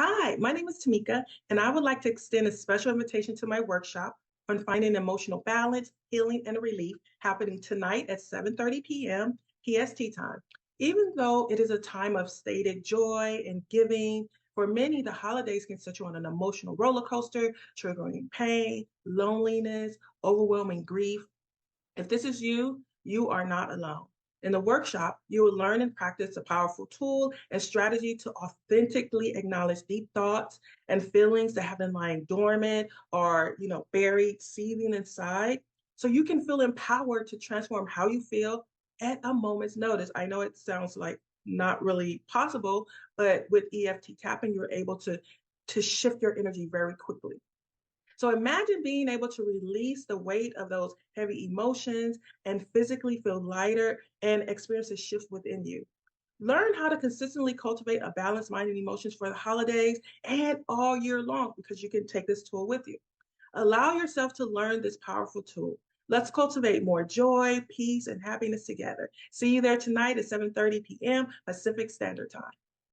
Hi, my name is Tamika, and I would like to extend a special invitation to my workshop on finding emotional balance, healing, and relief happening tonight at 7:30 p.m. PST time. Even though it is a time of stated joy and giving, for many, the holidays can set you on an emotional roller coaster, triggering pain, loneliness, overwhelming grief. If this is you, you are not alone. In the workshop, you will learn and practice a powerful tool and strategy to authentically acknowledge deep thoughts and feelings that have been lying dormant or, buried, seething inside. So you can feel empowered to transform how you feel at a moment's notice. I know it sounds like not really possible, but with EFT tapping, you're able to shift your energy very quickly. So imagine being able to release the weight of those heavy emotions and physically feel lighter and experience a shift within you. Learn how to consistently cultivate a balanced mind and emotions for the holidays and all year long because you can take this tool with you. Allow yourself to learn this powerful tool. Let's cultivate more joy, peace, and happiness together. See you there tonight at 7:30 p.m. Pacific Standard Time.